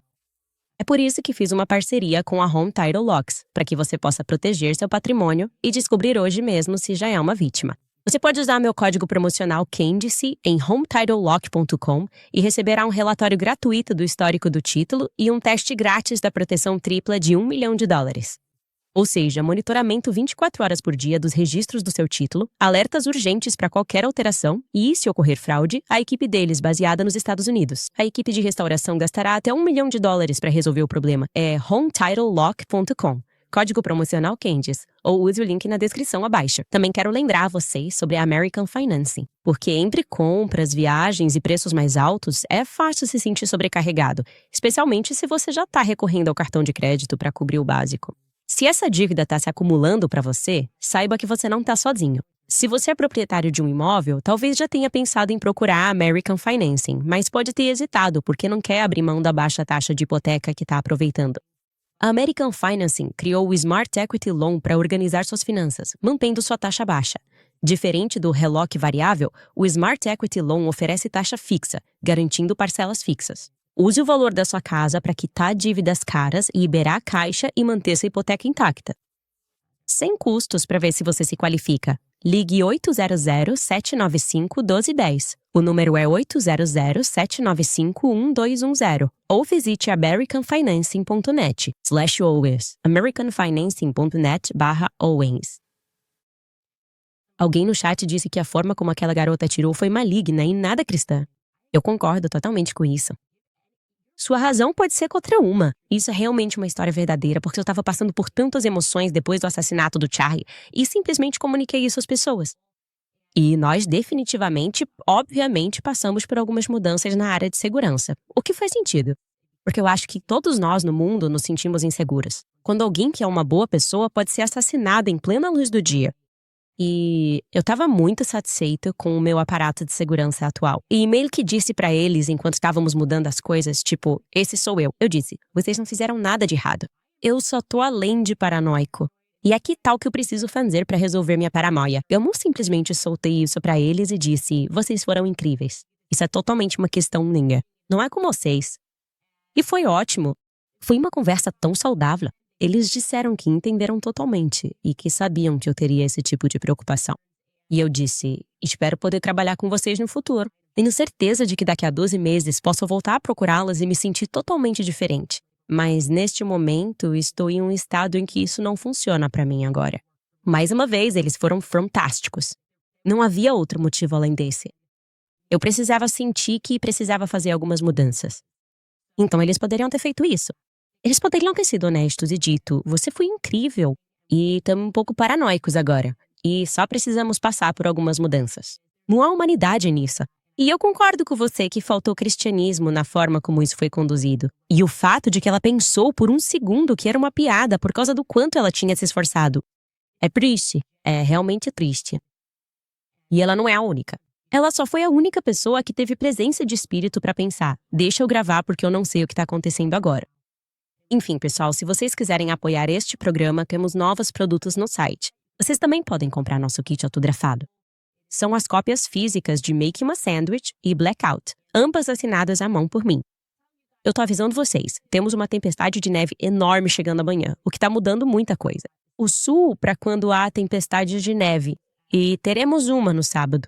Speaker 1: É por isso que fiz uma parceria com a Home Title Locks, para que você possa proteger seu patrimônio e descobrir hoje mesmo se já é uma vítima. Você pode usar meu código promocional Candice em HometitleLock.com e receberá um relatório gratuito do histórico do título e um teste grátis da proteção tripla de $1 milhão. Ou seja, monitoramento 24 horas por dia dos registros do seu título, alertas urgentes para qualquer alteração e, se ocorrer fraude, a equipe deles baseada nos Estados Unidos. A equipe de restauração gastará até $1 milhão para resolver o problema. É HomeTitleLock.com. Código promocional Candice, ou use o link na descrição abaixo. Também quero lembrar vocês sobre a American Financing, porque entre compras, viagens e preços mais altos, é fácil se sentir sobrecarregado, especialmente se você já está recorrendo ao cartão de crédito para cobrir o básico. Se essa dívida está se acumulando para você, saiba que você não está sozinho. Se você é proprietário de um imóvel, talvez já tenha pensado em procurar a American Financing, mas pode ter hesitado porque não quer abrir mão da baixa taxa de hipoteca que está aproveitando. A American Financing criou o Smart Equity Loan para organizar suas finanças, mantendo sua taxa baixa. Diferente do HELOC variável, o Smart Equity Loan oferece taxa fixa, garantindo parcelas fixas. Use o valor da sua casa para quitar dívidas caras e liberar a caixa e manter sua hipoteca intacta. Sem custos para ver se você se qualifica. Ligue 800-795-1210. O número é 800-795-1210. Ou visite americanfinancing.net/owens. americanfinancing.net/owens. Alguém no chat disse que a forma como aquela garota atirou foi maligna e nada cristã. Eu concordo totalmente com isso. Sua razão pode ser contra uma. Isso é realmente uma história verdadeira, porque eu estava passando por tantas emoções depois do assassinato do Charlie e simplesmente comuniquei isso às pessoas. E nós definitivamente, obviamente, passamos por algumas mudanças na área de segurança, o que faz sentido. Porque eu acho que todos nós no mundo nos sentimos inseguros. Quando alguém que é uma boa pessoa pode ser assassinado em plena luz do dia. E eu estava muito satisfeita com o meu aparato de segurança atual. E meio que disse pra eles, enquanto estávamos mudando as coisas, tipo, esse sou eu. Eu disse, vocês não fizeram nada de errado. Eu só tô além de paranoico. E é que tal que eu preciso fazer pra resolver minha paranoia? Eu não simplesmente soltei isso pra eles e disse, vocês foram incríveis. Isso é totalmente uma questão minha. Não é com vocês. E foi ótimo. Foi uma conversa tão saudável. Eles disseram que entenderam totalmente e que sabiam que eu teria esse tipo de preocupação. E eu disse, espero poder trabalhar com vocês no futuro. Tenho certeza de que daqui a 12 meses posso voltar a procurá-las e me sentir totalmente diferente. Mas neste momento estou em um estado em que isso não funciona para mim agora. Mais uma vez, eles foram fantásticos. Não havia outro motivo além desse. Eu precisava sentir que precisava fazer algumas mudanças. Então eles poderiam ter feito isso. Eles poderiam ter sido honestos e dito, você foi incrível. E estamos um pouco paranoicos agora. E só precisamos passar por algumas mudanças. Não há humanidade nisso. E eu concordo com você que faltou cristianismo na forma como isso foi conduzido. E o fato de que ela pensou por um segundo que era uma piada por causa do quanto ela tinha se esforçado. É triste. É realmente triste. E ela não é a única. Ela só foi a única pessoa que teve presença de espírito para pensar, deixa eu gravar porque eu não sei o que está acontecendo agora. Enfim, pessoal, se vocês quiserem apoiar este programa, temos novos produtos no site. Vocês também podem comprar nosso kit autografado. São as cópias físicas de Make Uma Sandwich e Blackout, ambas assinadas à mão por mim. Eu tô avisando vocês, temos uma tempestade de neve enorme chegando amanhã, o que tá mudando muita coisa. O sul para quando há tempestade de neve, e teremos uma no sábado.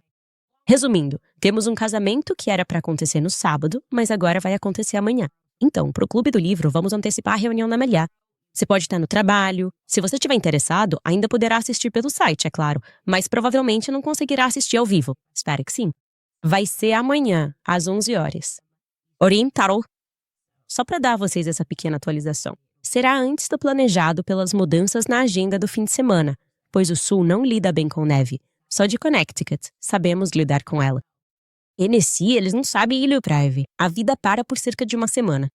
Speaker 1: Resumindo, temos um casamento que era para acontecer no sábado, mas agora vai acontecer amanhã. Então, pro Clube do Livro, vamos antecipar a reunião na Meliá. Você pode estar no trabalho. Se você estiver interessado, ainda poderá assistir pelo site, é claro. Mas provavelmente não conseguirá assistir ao vivo. Espero que sim. Vai ser amanhã, às 11 horas. Orientado. Só para dar a vocês essa pequena atualização. Será antes do planejado pelas mudanças na agenda do fim de semana, pois o Sul não lida bem com neve. Só de Connecticut sabemos lidar com ela. Tennessee, eles não sabem ir para Ivy. A vida para por cerca de uma semana.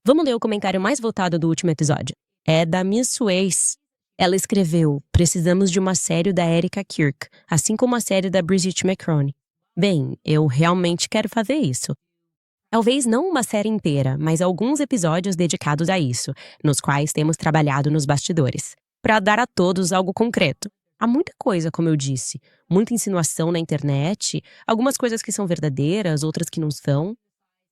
Speaker 1: Vamos ler o comentário mais votado do último episódio. É da Miss Swayze. Ela escreveu, precisamos de uma série da Erica Kirk, assim como a série da Bridget McCrone. Bem, eu realmente quero fazer isso. Talvez não uma série inteira, mas alguns episódios dedicados a isso, nos quais temos trabalhado nos bastidores, para dar a todos algo concreto. Há muita coisa, como eu disse, muita insinuação na internet, algumas coisas que são verdadeiras, outras que não são.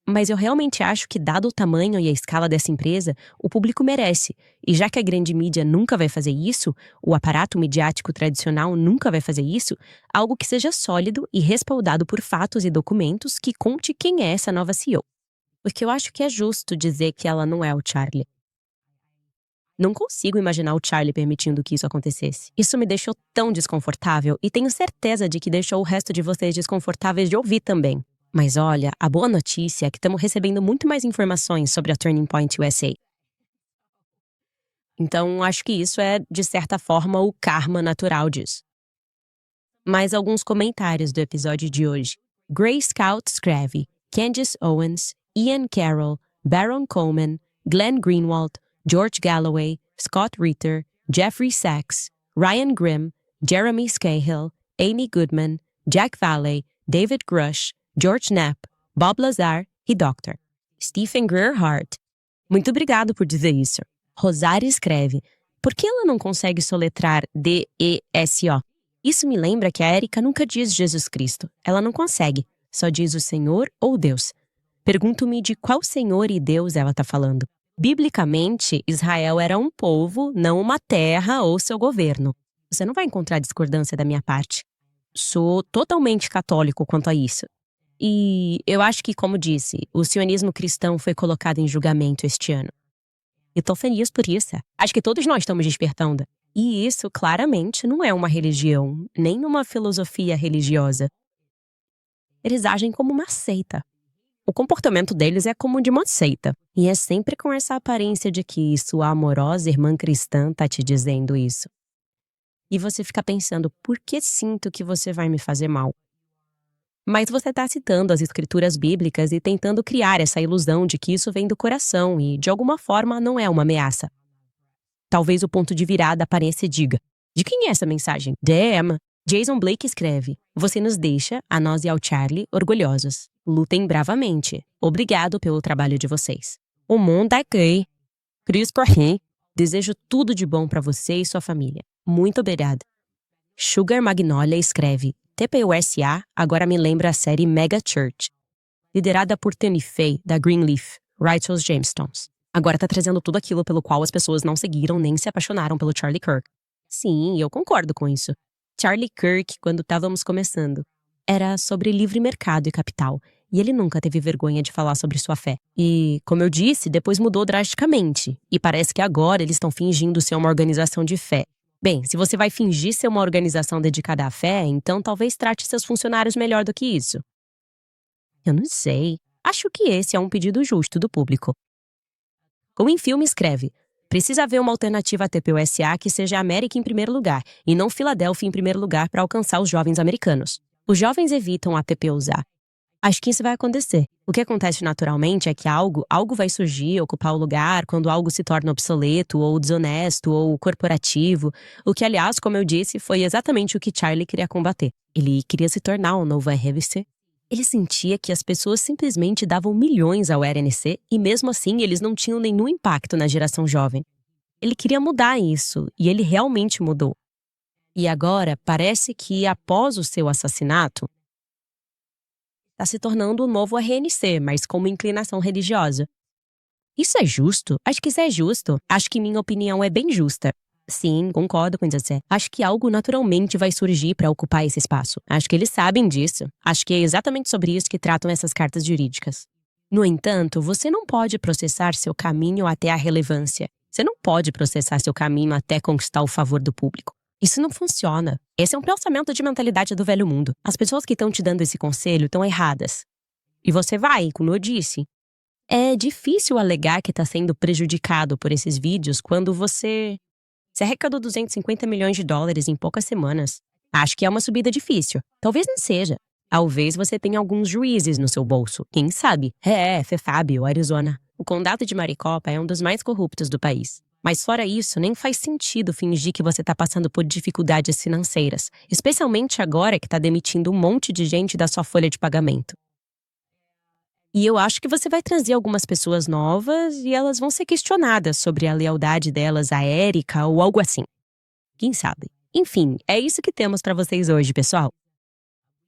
Speaker 1: Mas eu realmente acho que, dado o tamanho e a escala dessa empresa, o público merece. E já que a grande mídia nunca vai fazer isso, o aparato midiático tradicional nunca vai fazer isso, algo que seja sólido e respaldado por fatos e documentos que conte quem é essa nova CEO. Porque eu acho que é justo dizer que ela não é o Charlie. Não consigo imaginar o Charlie permitindo que isso acontecesse. Isso me deixou tão desconfortável e tenho certeza de que deixou o resto de vocês desconfortáveis de ouvir também. Mas olha, a boa notícia é que estamos recebendo muito mais informações sobre a Turning Point USA. Então, acho que isso é, de certa forma, o karma natural disso. Mais alguns comentários do episódio de hoje. Grey Scout escreve: Candice Owens, Ian Carroll, Baron Coleman, Glenn Greenwald, George Galloway, Scott Ritter, Jeffrey Sachs, Ryan Grimm, Jeremy Scahill, Amy Goodman, Jack Valley, David Grush, George Knapp, Bob Lazar e Dr. Stephen Greer Hart. Muito obrigado por dizer isso. Rosário escreve: por que ela não consegue soletrar D-E-S-O? Isso me lembra que a Erika nunca diz Jesus Cristo. Ela não consegue. Só diz o Senhor ou Deus. Pergunto-me de qual Senhor e Deus ela está falando. Biblicamente, Israel era um povo, não uma terra ou seu governo. Você não vai encontrar discordância da minha parte. Sou totalmente católico quanto a isso. E eu acho que, como disse, o sionismo cristão foi colocado em julgamento este ano. E tô feliz por isso. Acho que todos nós estamos despertando. E isso, claramente, não é uma religião, nem uma filosofia religiosa. Eles agem como uma seita. O comportamento deles é como de uma seita. E é sempre com essa aparência de que sua amorosa irmã cristã tá te dizendo isso. E você fica pensando, por que sinto que você vai me fazer mal? Mas você tá citando as escrituras bíblicas e tentando criar essa ilusão de que isso vem do coração e, de alguma forma, não é uma ameaça. Talvez o ponto de virada apareça e diga: de quem é essa mensagem? Damn! Jason Blake escreve: você nos deixa, a nós e ao Charlie, orgulhosos. Lutem bravamente. Obrigado pelo trabalho de vocês. O mundo é gay. Chris Corrin. Desejo tudo de bom para você e sua família. Muito obrigada. Sugar Magnolia escreve: TPUSA agora me lembra a série Mega Church, liderada por Tenny Fay, da Greenleaf, Righteous Gemstones. Agora tá trazendo tudo aquilo pelo qual as pessoas não seguiram nem se apaixonaram pelo Charlie Kirk. Sim, eu concordo com isso. Charlie Kirk, quando estávamos começando, era sobre livre mercado e capital, e ele nunca teve vergonha de falar sobre sua fé. E, como eu disse, depois mudou drasticamente, e parece que agora eles estão fingindo ser uma organização de fé. Bem, se você vai fingir ser uma organização dedicada à fé, então talvez trate seus funcionários melhor do que isso. Eu não sei. Acho que esse é um pedido justo do público. Como em filme escreve: precisa haver uma alternativa à TPUSA que seja a América em primeiro lugar, e não Filadélfia em primeiro lugar para alcançar os jovens americanos. Os jovens evitam a TPUSA. Acho que isso vai acontecer. O que acontece naturalmente é que algo vai surgir, ocupar o lugar, quando algo se torna obsoleto, ou desonesto, ou corporativo. O que, aliás, como eu disse, foi exatamente o que Charlie queria combater. Ele queria se tornar um novo RNC. Ele sentia que as pessoas simplesmente davam milhões ao RNC e mesmo assim eles não tinham nenhum impacto na geração jovem. Ele queria mudar isso, e ele realmente mudou. E agora, parece que após o seu assassinato, está se tornando um novo RNC, mas com uma inclinação religiosa. Isso é justo? Acho que isso é justo. Acho que minha opinião é bem justa. Sim, concordo com você. Acho que algo naturalmente vai surgir para ocupar esse espaço. Acho que eles sabem disso. Acho que é exatamente sobre isso que tratam essas cartas jurídicas. No entanto, você não pode processar seu caminho até a relevância. Você não pode processar seu caminho até conquistar o favor do público. Isso não funciona. Esse é um pensamento de mentalidade do velho mundo. As pessoas que estão te dando esse conselho estão erradas. E você vai, como eu disse. É difícil alegar que está sendo prejudicado por esses vídeos quando você arrecadou $250 milhões em poucas semanas. Acho que é uma subida difícil. Talvez não seja. Talvez você tenha alguns juízes no seu bolso. Quem sabe? Fefábio, Arizona. O condado de Maricopa é um dos mais corruptos do país. Mas fora isso, nem faz sentido fingir que você está passando por dificuldades financeiras, especialmente agora que está demitindo um monte de gente da sua folha de pagamento. E eu acho que você vai trazer algumas pessoas novas e elas vão ser questionadas sobre a lealdade delas a Erika ou algo assim. Quem sabe? Enfim, é isso que temos para vocês hoje, pessoal.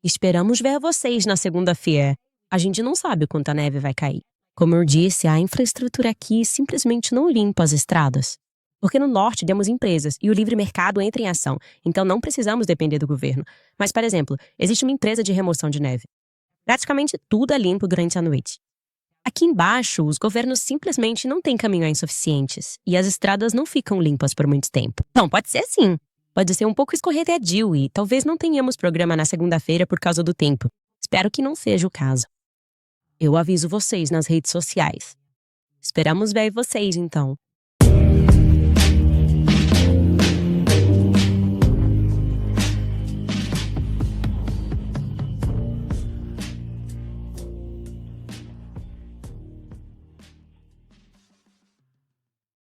Speaker 1: Esperamos ver vocês na segunda-feira. A gente não sabe quanta neve vai cair. Como eu disse, a infraestrutura aqui simplesmente não limpa as estradas. Porque no norte temos empresas e o livre mercado entra em ação, então não precisamos depender do governo. Mas, por exemplo, existe uma empresa de remoção de neve. Praticamente tudo é limpo durante a noite. Aqui embaixo, os governos simplesmente não têm caminhões suficientes e as estradas não ficam limpas por muito tempo. Não, pode ser sim. Pode ser um pouco escorregadio e talvez não tenhamos programa na segunda-feira por causa do tempo. Espero que não seja o caso. Eu aviso vocês nas redes sociais. Esperamos ver vocês, então.